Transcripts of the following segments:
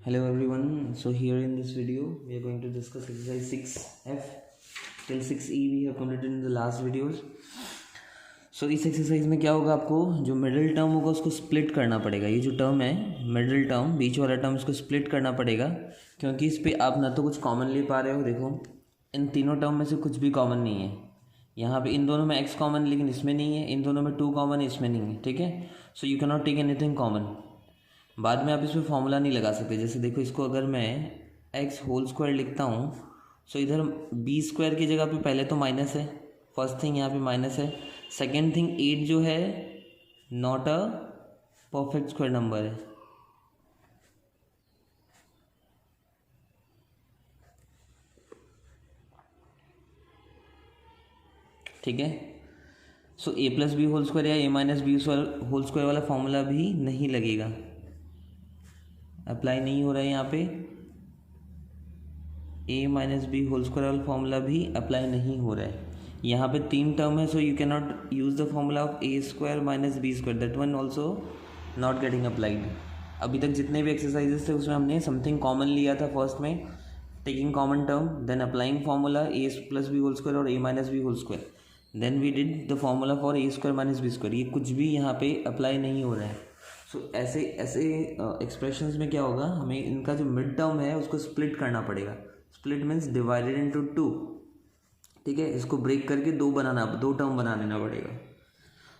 Hello everyone. So here in this video we are going to discuss exercise 6F till 6E we have completed in the last videos. So इस exercise में क्या होगा, आपको जो middle term होगा उसको split करना पड़ेगा. ये जो टर्म है मिडिल टर्म, बीच वाला टर्म, इसको स्प्लिट करना पड़ेगा क्योंकि इस पर आप ना तो कुछ कॉमन ले पा रहे हो. देखो इन तीनों टर्म में से कुछ भी कॉमन नहीं है. यहाँ पे इन दोनों में x कॉमन लेकिन इसमें नहीं है, इन दोनों में 2 कॉमन है इसमें नहीं है. ठीक है, so you can not take anything common. बाद में आप इसमें फॉर्मूला नहीं लगा सकते. जैसे देखो इसको अगर मैं एक्स होल स्क्वायर लिखता हूँ सो इधर बी स्क्वायर की जगह पे पहले तो माइनस है. फर्स्ट थिंग यहाँ पे माइनस है. सेकेंड थिंग 8 जो है not a perfect square number है. ठीक है, सो ए प्लस बी होल स्क्वायर या ए माइनस बी होल स्क्वायर वाला फॉर्मूला भी नहीं लगेगा, अप्लाई नहीं हो रहा है. यहाँ पे a minus B whole square वाला फॉर्मूला भी अप्लाई नहीं हो रहा है. यहाँ पे 3 टर्म है so you can not use the formula of a square minus B square, that one also not getting applied. अभी तक जितने भी एक्सरसाइजेस थे उसमें हमने समथिंग कॉमन लिया था फर्स्ट में, taking common term, then applying formula A plus B whole square और A minus B whole square, then we did the formula for A square minus B square. ये कुछ भी यहाँ पे अप्लाई नहीं हो रहा है. सो ऐसे ऐसे एक्सप्रेशंस में क्या होगा, हमें इनका जो मिड टर्म है उसको स्प्लिट करना पड़ेगा. Split means divided into 2. ठीक है, इसको ब्रेक करके 2 टर्म बना लेना पड़ेगा.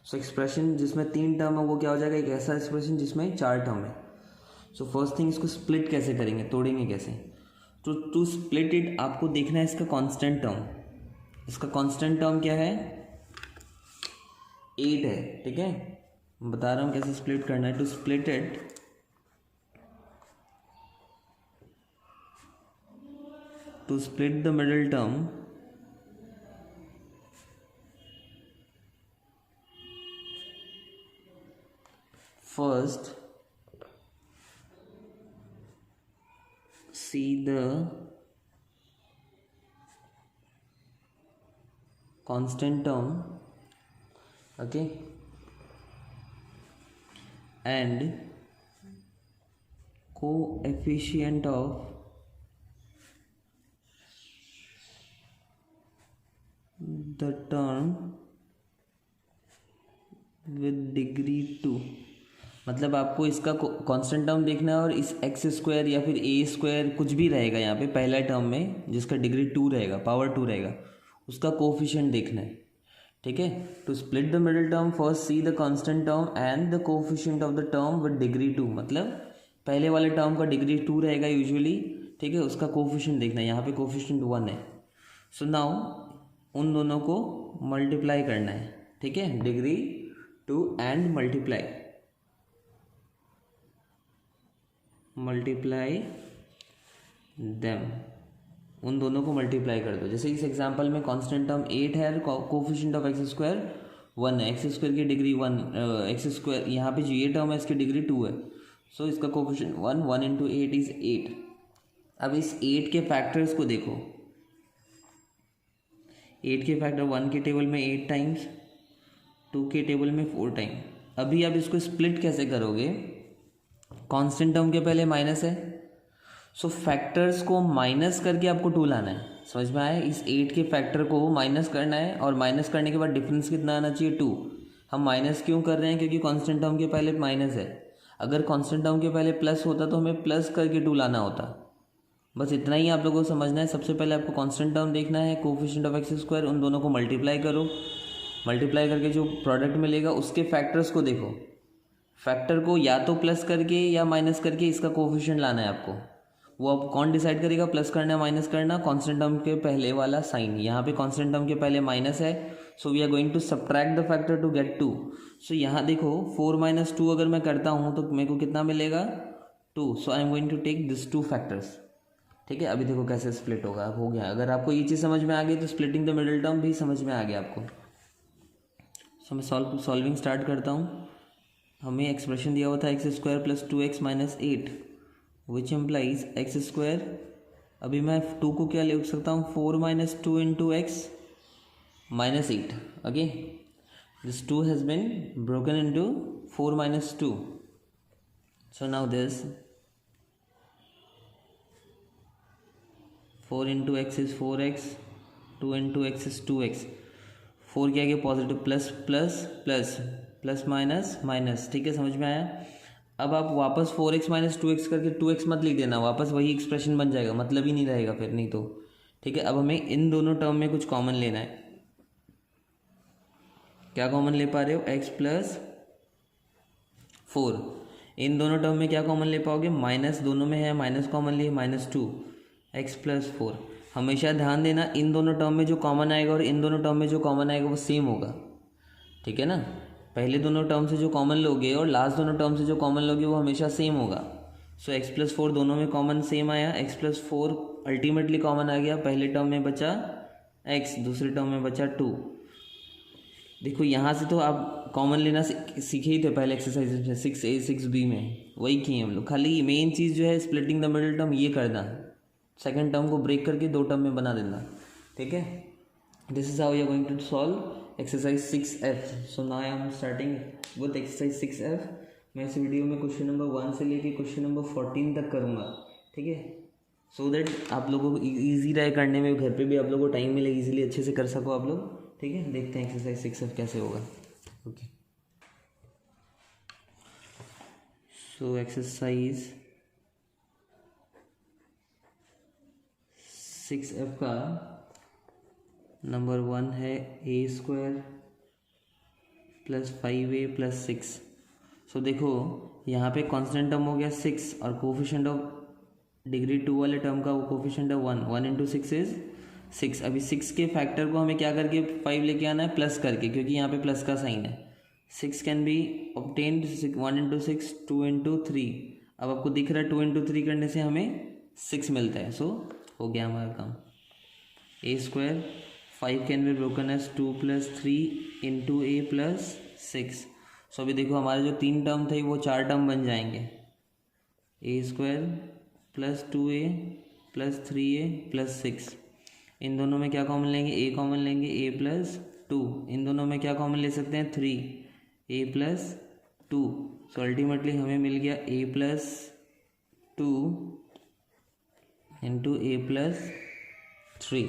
सो एक्सप्रेशन जिसमें 3 टर्म है वो क्या हो जाएगा, एक ऐसा एक्सप्रेशन जिसमें 4 टर्म है. सो फर्स्ट थिंग इसको स्प्लिट कैसे करेंगे, तोड़ेंगे कैसे. तो टू स्प्लिट इट आपको देखना है इसका कांस्टेंट टर्म. इसका कांस्टेंट टर्म क्या है, 8 है. ठीक है, बता रहा हूँ कैसे स्प्लिट करना है. To split it, to split the middle term, first see the constant term, okay, and coefficient of the term with degree 2. मतलब आपको इसका कांस्टेंट टर्म देखना है और इस एक्स स्क्वायर या फिर ए स्क्वायर कुछ भी रहेगा यहाँ पे पहला टर्म में जिसका डिग्री 2 रहेगा, पावर 2 रहेगा, उसका कोफिशिएंट देखना है. ठीक है, to split the middle term first see the constant term and the coefficient of the term with degree 2. मतलब पहले वाले टर्म का डिग्री 2 रहेगा यूजुअली. ठीक है, उसका कोफिशिएंट देखना है. यहाँ पे कोफिशिएंट 1 है. सो नाउ उन दोनों को मल्टीप्लाई करना है. ठीक है, डिग्री 2 एंड मल्टीप्लाई देम, उन दोनों को मल्टीप्लाई कर दो. जैसे इस एग्जांपल में कांस्टेंट टर्म 8 है, कोफिशिएंट ऑफ एक्स स्क्वायर 1 है. एक्स स्क्वायर की डिग्री 1, एक्स स्क्वायर यहाँ पे जो ये टर्म है इसकी डिग्री 2 है. सो इसका कोफिशिएंट 1 इंटू 8 इज 8. अब इस 8 के फैक्टर्स को देखो. 8 के फैक्टर 1 के टेबल में 8 टाइम्स, 2 के टेबल में 4 टाइम. अभी आप इसको स्प्लिट कैसे करोगे, कांस्टेंट टर्म के पहले माइनस है, सो फैक्टर्स को माइनस करके आपको 2 लाना है. समझ में आया, इस 8 के फैक्टर को माइनस करना है और माइनस करने के बाद डिफरेंस कितना आना चाहिए, 2. हम माइनस क्यों कर रहे हैं, क्योंकि कांस्टेंट टर्म के पहले माइनस है. अगर कांस्टेंट टर्म के पहले प्लस होता तो हमें प्लस करके 2 लाना होता. बस इतना ही आप लोगों को समझना है. सबसे पहले आपको कांस्टेंट टर्म देखना है, कोफिशिएंट ऑफ एक्स स्क्वायर, उन दोनों को मल्टीप्लाई करो. मल्टीप्लाई करके जो प्रोडक्ट मिलेगा उसके फैक्टर्स को देखो. फैक्टर को या तो प्लस करके या माइनस करके इसका कोफिशिएंट लाना है आपको. वो अब कौन डिसाइड करेगा, प्लस करना माइनस करना, कांस्टेंट टर्म के पहले वाला साइन. यहाँ पे कांस्टेंट टर्म के पहले माइनस है, so we are going to subtract the factor to get 2. So यहाँ देखो 4 - 2 अगर मैं करता हूँ तो मेरे को कितना मिलेगा, 2. So I am going to take this 2 factors. ठीक है, अभी देखो कैसे स्प्लिट होगा. अब हो गया. अगर आपको ये चीज़ समझ में आ गई तो स्प्लिटिंग द मिडिल टर्म भी समझ में आ गया आपको. सो मैं सॉल्विंग स्टार्ट करता हूँ. हमें एक्सप्रेशन दिया हुआ था x square plus 2x minus 8 which implies x square. अभी मैं 2 को क्या लिख सकता हूँ, 4 - 2 into x minus 8. Okay, this 2 has been broken into 4 - 2. So now this 4 into x is 4x, 2 into x is 2x। 4 के आगे positive plus plus plus plus minus minus, ठीक है, समझ में आया। अब आप वापस 4x माइनस 2x करके 2x मत लिख देना, वापस वही एक्सप्रेशन बन जाएगा, मतलब ही नहीं रहेगा फिर, नहीं तो, ठीक है। अब हमें इन दोनों टर्म में कुछ कॉमन लेना है। क्या कॉमन ले पा रहे हो? x plus 4। इन दोनों टर्म में क्या कॉमन ले पाओगे? माइनस दोनों में है, माइनस कॉमन लिए, -2 x प्लस 4। हमेशा ध्यान देना, इन दोनों टर्म में जो कॉमन आएगा और इन दोनों टर्म में जो कॉमन आएगा वो सेम होगा, ठीक है ना। पहले दोनों टर्म से जो कॉमन लोगे और लास्ट दोनों टर्म से जो कॉमन लोगे वो हमेशा सेम होगा। सो x प्लस 4 दोनों में कॉमन सेम आया, x प्लस 4 अल्टीमेटली कॉमन आ गया। पहले टर्म में बचा x, दूसरे टर्म में बचा 2। देखो यहाँ से तो आप कॉमन लेना सीखे ही थे पहले एक्सरसाइज में, 6a 6b में, वही किए हम लोग। खाली मेन चीज़ जो है स्प्लिटिंग द मिडिल टर्म ये करना है, सेकंड टर्म को ब्रेक करके दो टर्म में बना देना, ठीक है। This is how you are going to solve exercise 6f। So now I am starting with exercise 6f। मैं इस वीडियो में क्वेश्चन नंबर 1 से लेके क्वेश्चन नंबर 14 तक करूँगा, ठीक है, सो दैट आप लोगों को ईजी रहे करने में, घर पे भी आप लोगों को टाइम मिले, ईजिली अच्छे से कर सको आप लोग, ठीक है। देखते हैं एक्सरसाइज 6f कैसे होगा। ओके, सो एक्सरसाइज 6f का नंबर 1 है a² प्लस 5a प्लस 6। सो देखो यहाँ पे कांस्टेंट टर्म हो गया 6 और कोफिशिएंट ऑफ डिग्री 2 वाले टर्म का वो कोफिशिएंट है 1, 1 इंटू 6 इज 6। अभी 6 के फैक्टर को हमें क्या करके 5 लेके आना है, प्लस करके, क्योंकि यहाँ पे प्लस का साइन है। 6 can be obtained 1 into 6, 2 into 3। अब आपको दिख रहा है 2 इंटू 3 करने से हमें 6 मिलता है। सो हो गया हमारा काम। a², 5 can be broken as 2 plus 3 into a plus 6। So अभी देखो हमारे जो 3 टर्म थे वो 4 टर्म बन जाएंगे, a² plus 2a plus 3a plus 6। इन दोनों में क्या कॉमन लेंगे? a कॉमन लेंगे, a प्लस 2। इन दोनों में क्या कॉमन ले सकते हैं? 3, a प्लस 2। सो अल्टीमेटली हमें मिल गया a plus 2 into a plus 3।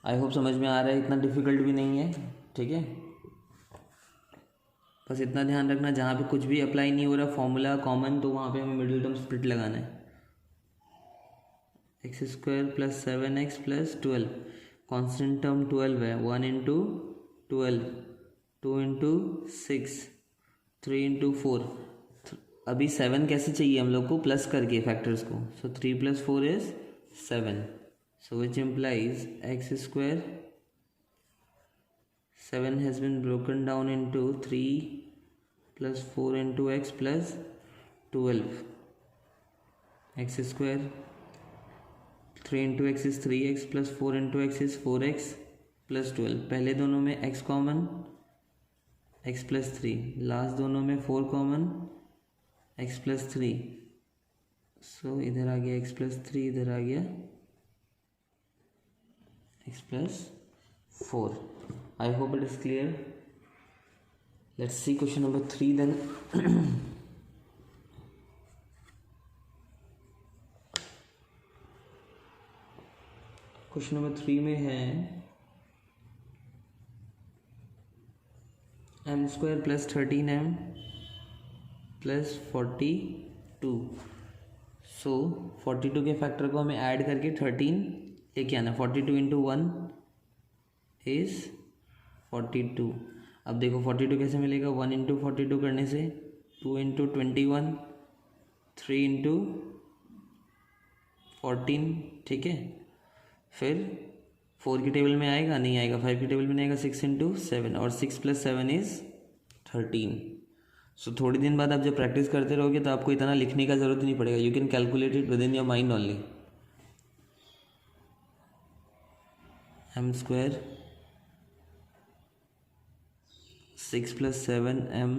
I hope समझ में आ रहा है, इतना डिफिकल्ट भी नहीं है, ठीक है। बस इतना ध्यान रखना जहाँ पे कुछ भी अप्लाई नहीं हो रहा फॉर्मूला कॉमन, तो वहाँ पे हमें मिडिल टर्म स्प्लिट लगाना है। x² plus 7x plus 12, constant term 12 है, 1 इंटू 12, 2 इंटू 6, 3 इंटू 4। अभी 7 कैसे चाहिए हम लोग को? प्लस करके फैक्टर्स को। सो 3 plus 4 is 7। So which implies x², 7 has been broken down into 3 plus 4 into x plus 12. x², 3 into x is 3x plus 4 into x is 4x plus 12। पहले दोनों में x common, x plus 3। Last दोनों में 4 common, x plus 3। सो इधर आ गया x plus 3, इधर आ गया x plus 4। I hope it is clear. Let's see question number 3 then. Question number 3 में है m² प्लस 13m प्लस 42। सो 42 के फैक्टर को हमें ऐड करके 13 लेके आना। 42 इंटू 1 इज़ 42। अब देखो 42 कैसे मिलेगा? 1 इंटू 42 करने से 2 इंटू 21, 3 इंटू 14, ठीक है। फिर 4 की टेबल में आएगा? नहीं आएगा। 5 की टेबल में नहीं आएगा। 6 इंटू 7, और 6 प्लस 7 इज़ 13। सो थोड़ी दिन बाद आप जब प्रैक्टिस करते रहोगे तो आपको इतना लिखने का ज़रूरत नहीं पड़ेगा। You can calculate it with in your mind only. m² 6 plus 7m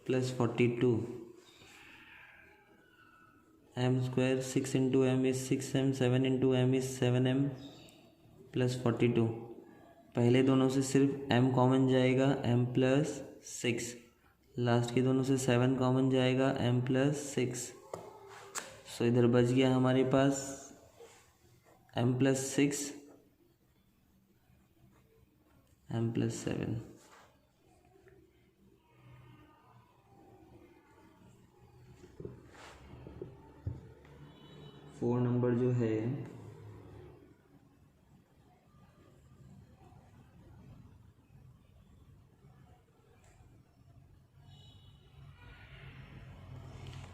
plus 42। m² 6 into m is 6m, 7 into m is 7m plus 42। पहले दोनों से सिर्फ m कॉमन जाएगा, m प्लस 6। लास्ट के दोनों से 7 कॉमन जाएगा, m प्लस 6। सो इधर बच गया हमारे पास m+6 m+7। फोर नंबर जो है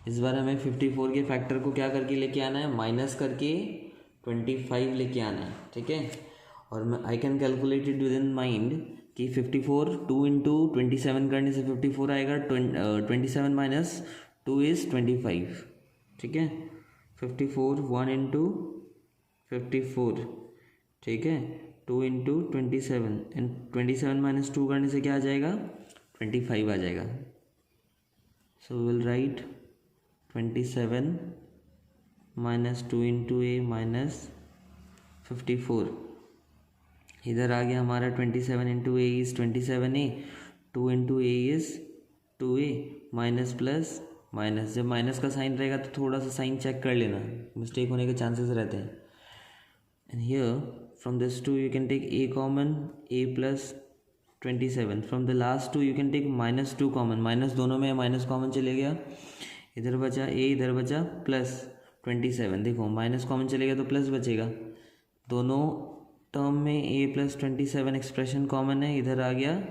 इस बार हमें 54 के फैक्टर को क्या करके लेके आना है, माइनस करके 25 लेके आना है, ठीक है। और मैं I can calculate it with in mind कि 54 2 इंटू 27 करने से 54 आएगा, 27 माइनस 2 इज़ 25, ठीक है। 54 1 इंटू 54, ठीक है, 2 इंटू 27 एंड 27 माइनस 2 करने से क्या आ जाएगा, 25 आ जाएगा। So will write 27 minus 2 into A minus 54, इधर आ गया हमारा 27 into A is 27a, 2 into A is 2a, minus plus minus, जब माइनस का साइन रहेगा तो थोड़ा सा साइन चेक कर लेना, मिस्टेक होने के चांसेस रहते हैं। And here from this 2 you can take a common, a plus 27, from the last 2 you can take -2 common, minus दोनों में माइनस कॉमन चले गया, इधर बचा a, इधर बचा प्लस 27, देखो माइनस कॉमन चलेगा तो प्लस बचेगा, दोनों टर्म में a प्लस 27 एक्सप्रेशन कॉमन है, इधर आ गया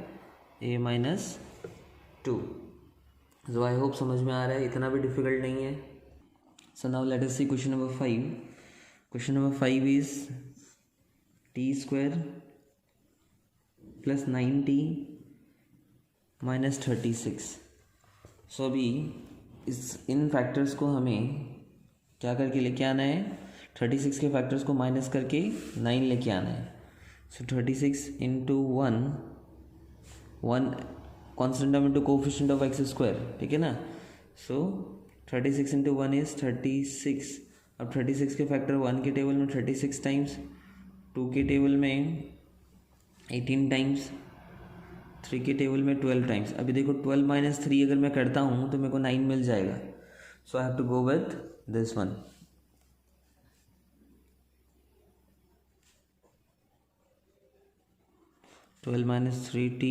a-2। सो आई होप समझ में आ रहा है, इतना भी डिफिकल्ट नहीं है। So now let us see question number 5। Question number 5 is t² plus 9t minus 36। So अभी इन फैक्टर्स को हमें क्या करके लेके आना है, 36 के फैक्टर्स को माइनस करके 9 लेके आना है। सो 36 into 1 constant term into coefficient of x square, ठीक है ना। सो 36 इंटू 1 इज 36। अब 36 के फैक्टर 1 के टेबल में 36 टाइम्स, 2 के टेबल में 18 टाइम्स, 3 के टेबल में 12 टाइम्स। अभी देखो 12 माइनस 3 अगर मैं करता हूँ तो मेरे को 9 मिल जाएगा। So I have to go with this one. Twelve minus 3t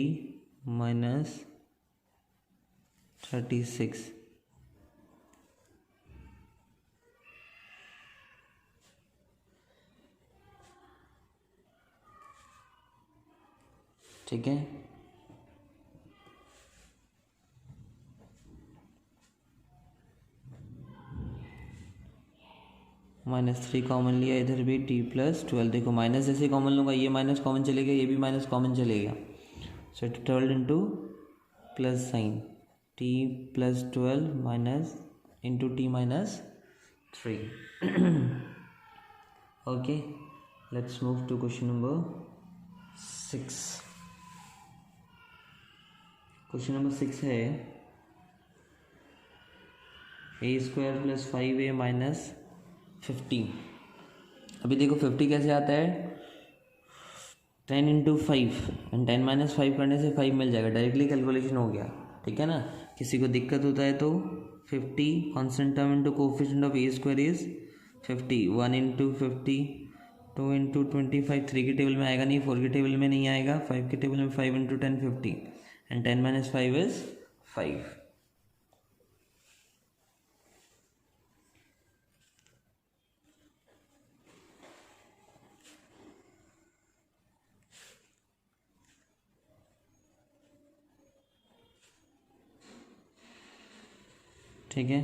minus 36, ठीक है। -3 कॉमन लिया, इधर भी t प्लस 12, देखो माइनस जैसे कॉमन लूँगा ये माइनस कॉमन चलेगा, ये भी माइनस कॉमन चलेगा। So 12 into plus sign t plus 12 minus into t minus 3। Okay, let's move to question number 6। Question number 6 है a² प्लस 5a माइनस 50। अभी देखो 50 कैसे आता है, 10 इंटू 5 एंड 10 माइनस 5 करने से 5 मिल जाएगा, डायरेक्टली कैलकुलेशन हो गया, ठीक है ना। किसी को दिक्कत होता है तो 50 constant term into coefficient of a² is 50, 1 into 50, 2 into 25, 3 के टेबल में आएगा नहीं, 4 के टेबल में नहीं आएगा, 5 के टेबल में 5 इंटू 10 50 एंड 10 माइनस 5 इज 5। ठीक है।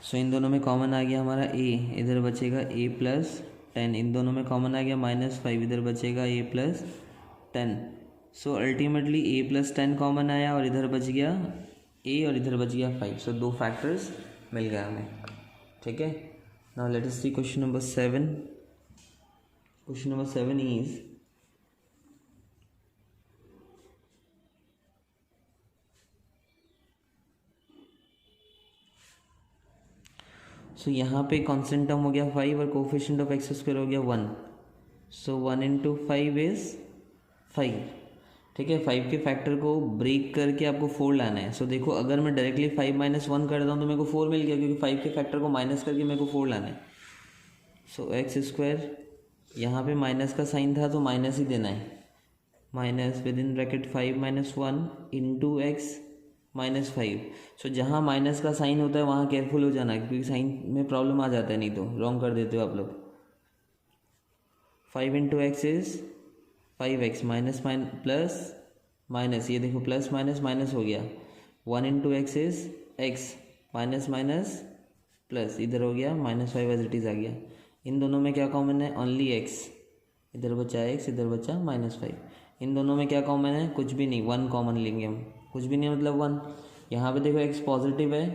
सो इन दोनों में कॉमन आ गया हमारा a, इधर बचेगा a प्लस 10, इन दोनों में कॉमन आ गया -5, इधर बचेगा a plus 10। So ultimately a plus 10 common आया और इधर बच गया a और इधर बच गया 5। सो 2 फैक्टर्स मिल गया हमें, ठीक है। Now let us see question number 7। Question number 7 is so यहाँ पे कांस्टेंट टर्म हो गया 5 और कोफिशिएंट ऑफ x² हो गया 1। सो 1 इंटू 5 इज 5, ठीक है। 5 के फैक्टर को ब्रेक करके आपको 4 लाना है। सो देखो अगर मैं डायरेक्टली 5 माइनस 1 करता हूँ तो मेरे को 4 मिल गया, क्योंकि 5 के फैक्टर को माइनस करके मेरे को 4 लाना है। सो एक्स स्क्वायर, यहाँ पे माइनस का साइन था तो माइनस ही देना है, minus with in bracket 5-1 into x minus 5। सो जहाँ माइनस का साइन होता है वहाँ केयरफुल हो जाना, क्योंकि साइन में प्रॉब्लम आ जाता है, नहीं तो रॉन्ग कर देते हो आप लोग। 5 into x is 5x minus plus minus, ये देखो प्लस माइनस माइनस हो गया। 1 into x is x minus minus plus, इधर हो गया -5 एज इट इज़ आ गया। इन दोनों में क्या कॉमन है? ओनली एक्स, इधर बचा एक्स, इधर बचा -5। इन दोनों में क्या कॉमन है? कुछ भी नहीं, 1 कॉमन लेंगे हम। कुछ भी नहीं मतलब 1। यहाँ पे देखो एक्स पॉजिटिव है,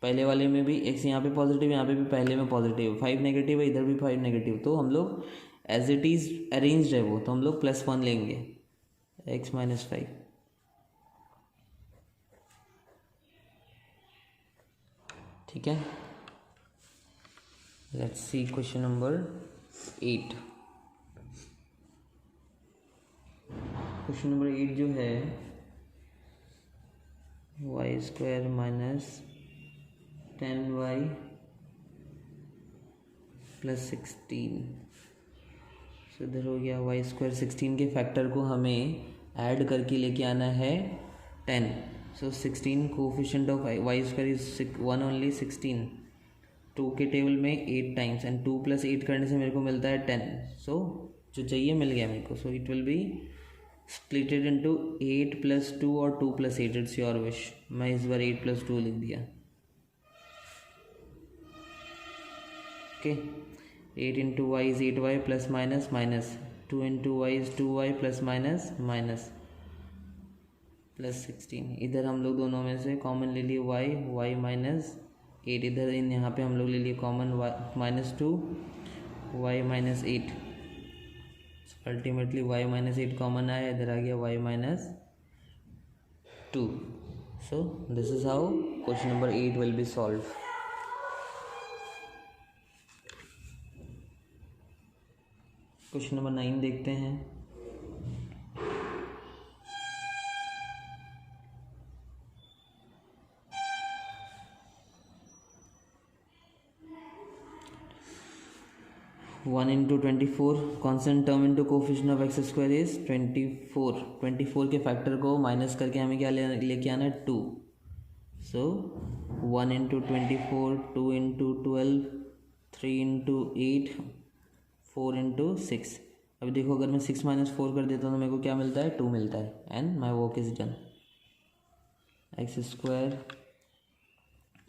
पहले वाले में भी एक्स यहाँ पे पॉजिटिव, यहाँ पे भी पहले में पॉजिटिव, 5 नेगेटिव है, इधर भी 5 नेगेटिव, तो हम लोग एज इट इज़ अरेंज्ड है वो, तो हम लोग +1 लेंगे, x -5। ठीक है, let's see question number 8। Question number 8 जो है, y² - 10y + 16। सो इधर हो गया y² 16 के फैक्टर को हमें ऐड करके लेके आना है 10। सो 16 coefficient of y² is 1 only 16। 2 के टेबल में 8 टाइम्स एंड 2 + 8 करने से मेरे को मिलता है 10। सो जो चाहिए मिल गया मेरे को। So it will be splitted into 8 + 2 और 2 + 8, इट्स योर विश। मैं इस बार 8 + 2 लिख दिया। Okay, 8 into y is 8y plus minus minus, 2 into y is 2y plus minus minus plus 16। इधर हम लोग दोनों में से कॉमन ले लिए y -8, इधर इन यहाँ पे हम लोग ले लिए common -2 y -8। Ultimately y -8 common आया, इधर आ गया y -2। So this is how question number 8 will be solve. Question number 9 देखते हैं। One into 24 constant term into coefficient of x² is 24। 24 के फैक्टर को माइनस करके हमें क्या लेके आना है? 2। सो 1 इंटू 24, 2 इंटू 12, 3 इंटू 8, 4 इंटू 6। अभी देखो अगर मैं 6 - 4 कर देता हूँ तो मेरे को क्या मिलता है? 2 मिलता है। And my work is done. x²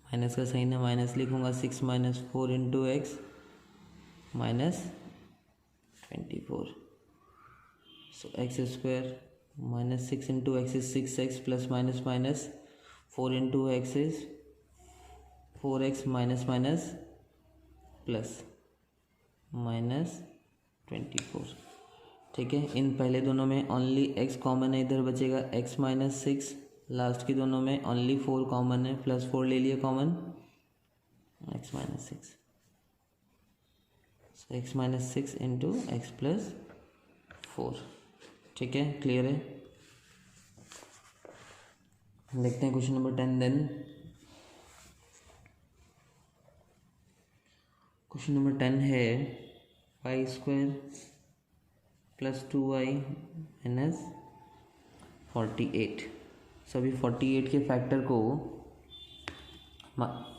minus का साइन है, माइनस लिखूँगा, 6 - 4 into x -24। So x² -6 into x is 6x plus minus minus, 4 into x is 4x minus minus plus -24। ठीक है, इन पहले दोनों में ओनली x कॉमन है, इधर बचेगा x -6। लास्ट की दोनों में ओनली 4 कॉमन है, +4 ले लिए common, x -6। So x -6 into x plus 4। ठीक है, क्लियर है। देखते हैं question number 10 then. Question number 10 है y² + 2y - 48। सो अभी 48 के फैक्टर को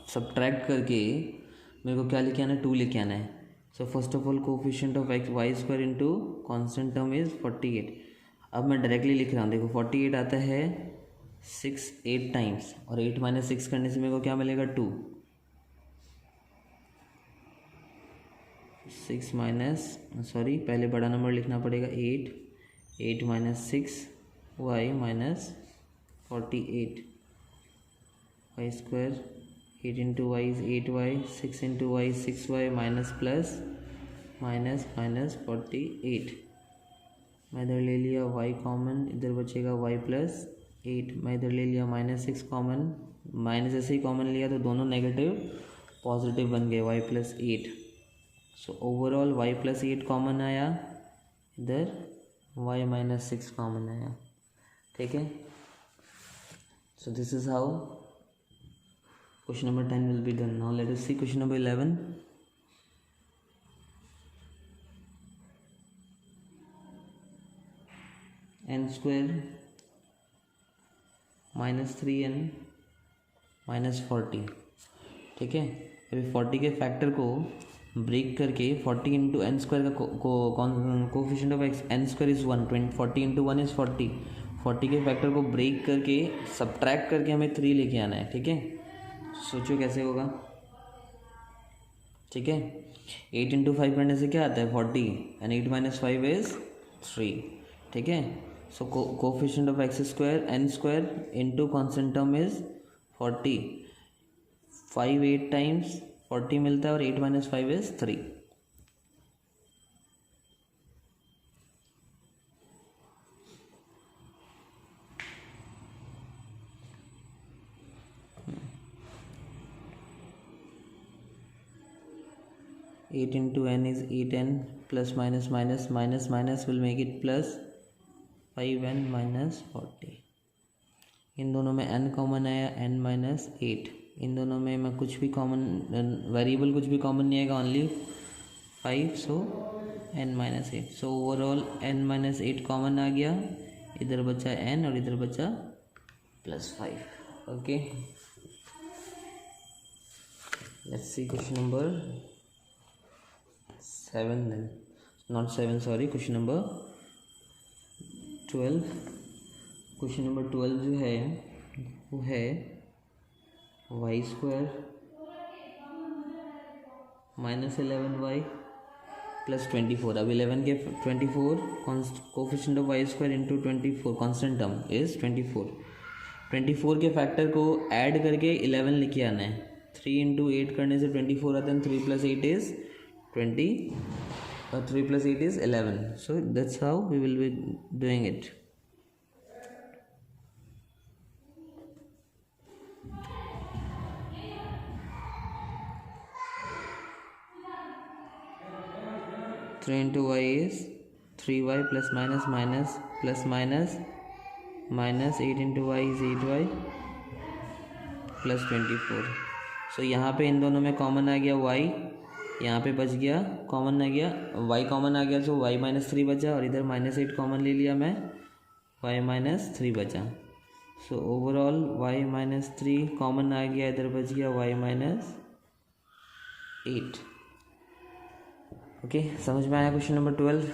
सब्ट्रैक्ट करके मेरे को क्या लेके आना है? 2 लेके आना है। So first of all coefficient of y² into constant term is 48। अब मैं डायरेक्टली लिख रहा हूँ, देखो 48 आता है 8 टाइम्स, और 8 - 6 करने से मेरे को क्या मिलेगा? 2। 6 माइनस, सॉरी पहले बड़ा नंबर लिखना पड़ेगा, 8 - 6 y -48 y²। 8 into y is 8y, 6 into y 6y minus plus minus -48। मैं इधर ले लिया y कॉमन, इधर बचेगा y + 8। मैं इधर ले लिया -6 कॉमन, माइनस ऐसे ही कॉमन लिया तो दोनों नेगेटिव पॉजिटिव बन गए, y + 8। So overall y + 8 common आया, इधर y -6 कॉमन आया। ठीक है, so this is how question number 10 will be done. Now let us see question number 11. N square -3n -40, ठीक है। अभी 40 के फैक्टर को ब्रेक करके 40 इंटू एन स्क्वायर का coefficient of x n square is 1, 40 into 1 is 40, 40 के factor को break करके सब्ट्रैक्ट करके हमें 3 लेके आना है, ठीक है। सोचो कैसे होगा, ठीक है। 8 इंटू 5 करने से क्या आता है 40 एंड 8 माइनस 5 इज़ 3, ठीक है। So coefficient of x square n square into constant term is 40, 5 8 times 40 मिलता है और 8 minus 5 is 3। Eight into n is 8n plus minus minus minus minus will make it plus 5n minus 40। इन दोनों में n common आया n minus 8, इन दोनों में मैं कुछ भी कॉमन वेरिएबल कुछ भी कॉमन नहीं आएगा, only 5, so n minus 8। So overall n minus 8 common आ गया, इधर बचा n और इधर बचा +5। Okay, let's see question number 7 then, not 7 sorry, question number 12। Question number 12 जो है वो है वाई स्क्वायर -11y प्लस 24। अब 11 के 24 coefficient of y square into 24 constant term is 24 के फैक्टर को ऐड करके 11 लेके आना है। 3 इंटू 8 करने से 24 आता है, 3 + 8 इज 20 और 3 + 8 is 11, so that's how we will be doing it। Three into y is 3y plus minus minus plus minus minus 8 into y is 8y plus 24। so यहाँ पे इन दोनों में कॉमन आ गया y, यहाँ पे बच गया कॉमन आ गया y, कॉमन आ गया, सो y -3 बचा और इधर -8 कॉमन ले लिया मैं, y -3 बचा। सो ओवरऑल y -3 कॉमन आ गया, इधर बच गया y -8। ओके, समझ में आया क्वेश्चन नंबर 12।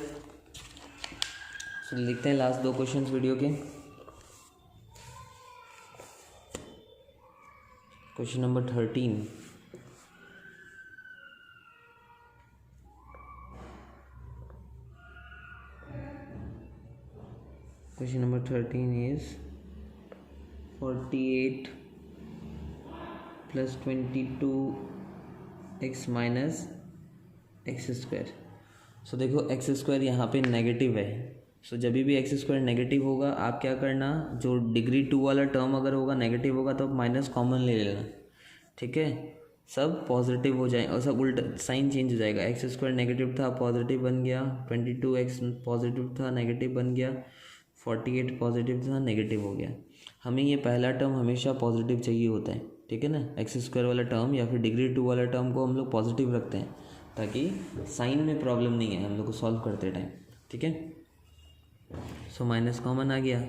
सो लिखते हैं लास्ट 2 क्वेश्चंस वीडियो के। Question number 13। Question number 13 is 48 plus 22x minus x square. So देखो x स्क्वायर यहाँ पे नेगेटिव है, सो जब भी x स्क्वायर नेगेटिव होगा आप क्या करना, जो डिग्री 2 वाला टर्म अगर होगा नेगेटिव होगा तो माइनस कॉमन ले लेना, ठीक है। सब पॉजिटिव हो जाए और सब उल्टा साइन चेंज हो जाएगा। एक्स स्क्वायर नेगेटिव था पॉजिटिव बन गया, 22x पॉजिटिव था नेगेटिव बन गया, 48 पॉजिटिव था नेगेटिव हो गया। हमें ये पहला टर्म हमेशा पॉजिटिव चाहिए होता है, ठीक है ना। एक्स स्क्वायर वाला टर्म या फिर डिग्री 2 वाला टर्म को हम लोग पॉजिटिव रखते हैं ताकि साइन में प्रॉब्लम नहीं है हम लोग को सॉल्व करते टाइम, ठीक है। सो माइनस कॉमन आ गया,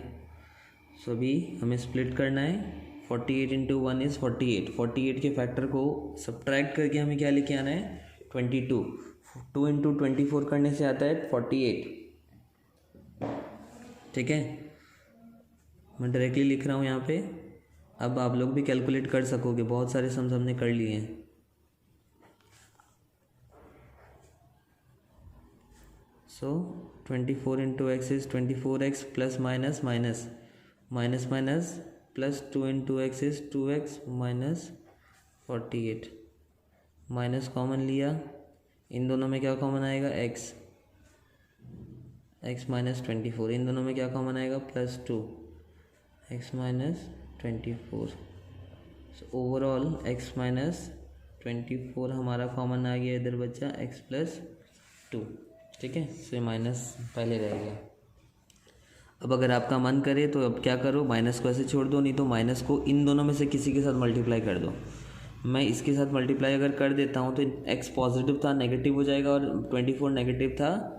सो अभी हमें स्प्लिट करना है। 48 इंटू 1 इज़ 48, 48 के फैक्टर को सब्ट्रैक्ट करके हमें क्या लेके आना है 22। 2 इंटू 24 करने से आता है 48, ठीक है। मैं डायरेक्टली लिख रहा हूँ यहाँ पे, अब आप लोग भी कैलकुलेट कर सकोगे, बहुत सारे सम्स हमने कर लिए हैं। सो 24 into x is 24x plus minus minus minus minus plus 2 into x is 2x minus 48। Minus common लिया, इन दोनों में क्या कॉमन आएगा x माइनस 24, इन दोनों में क्या कॉमन आएगा +2 x minus 24। So overall x minus 24 हमारा कॉमन आ गया, इधर बचा x प्लस 2, ठीक है। सो माइनस पहले रह गया। अब अगर आपका मन करे तो अब क्या करो, माइनस को ऐसे छोड़ दो, नहीं तो माइनस को इन दोनों में से किसी के साथ मल्टीप्लाई कर दो। मैं इसके साथ मल्टीप्लाई अगर कर देता हूँ तो x पॉजिटिव था नेगेटिव हो जाएगा और 24 नेगेटिव था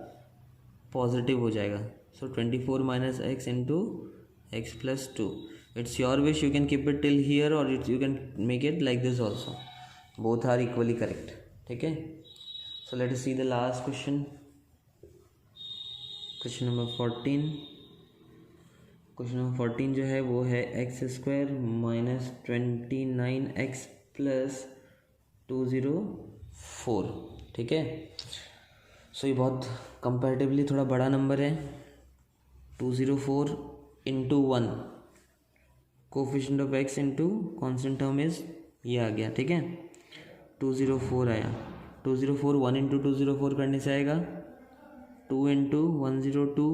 पॉजिटिव हो जाएगा। So 24 minus x into x plus 2. It's your wish, you can keep it till here or you can make it like this also. Both are equally correct. Okay, so let us see the last question. Question number 14. Question number 14 जो है वो है x square minus 29x plus 204. ठीक है, सो ये बहुत comparatively थोड़ा बड़ा नंबर है. 204 into 1, coefficient of x into constant term is ये आ गया. ठीक है, 204 आया. 204 1 इंटू 204 करने से आएगा 2 इंटू 102.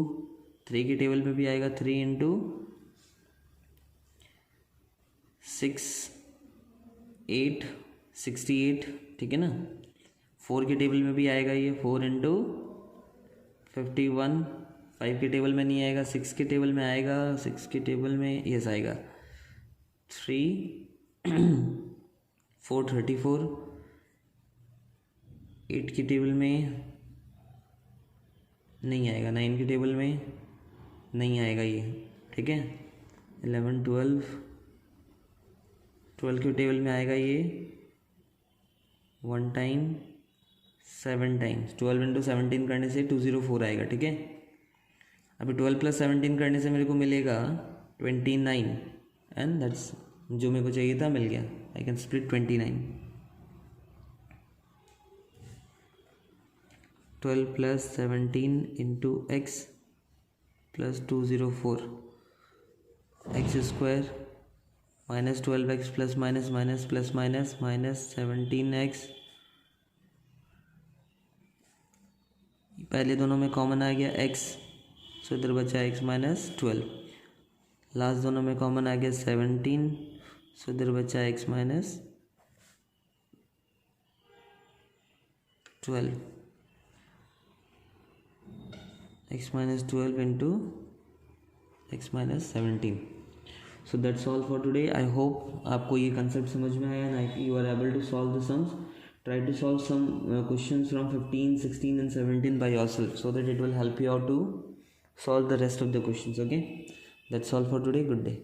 3 की टेबल में भी आएगा 3 इंटू 6 8 68. ठीक है ना. 4 की टेबल में भी आएगा ये 4 इंटू 51. 5 की टेबल में नहीं आएगा, 6 की टेबल में आएगा. 6 की टेबल में यस आएगा 3 4 34. 8 की टेबल में नहीं आएगा, 9 की टेबल में नहीं आएगा ये. ठीक है, 11 12 की टेबल में आएगा ये 1 टाइम 7 टाइम्स. 12 इंटू 17 करने से 204 आएगा. ठीक है, अभी 12 प्लस 17 करने से मेरे को मिलेगा 29 एंड दैट्स जो मेरे को चाहिए था मिल गया. I can split 29. 12 plus 17 into x plus 204. X square minus 12x plus minus minus plus minus minus 17x. पहले दोनों में कॉमन आ गया x, सो इधर बचा x माइनस 12. लास्ट दोनों में कॉमन आ गया 17, सो इधर बचा x minus 12. x minus 12 into x minus 17. So that's all for today. I hope आपको ये concept समझ में आया and you are able to solve the sums. Try to solve some questions from 15, 16 and 17 by yourself so that it will help you out to solve the rest of the questions. Okay, that's all for today. Good day.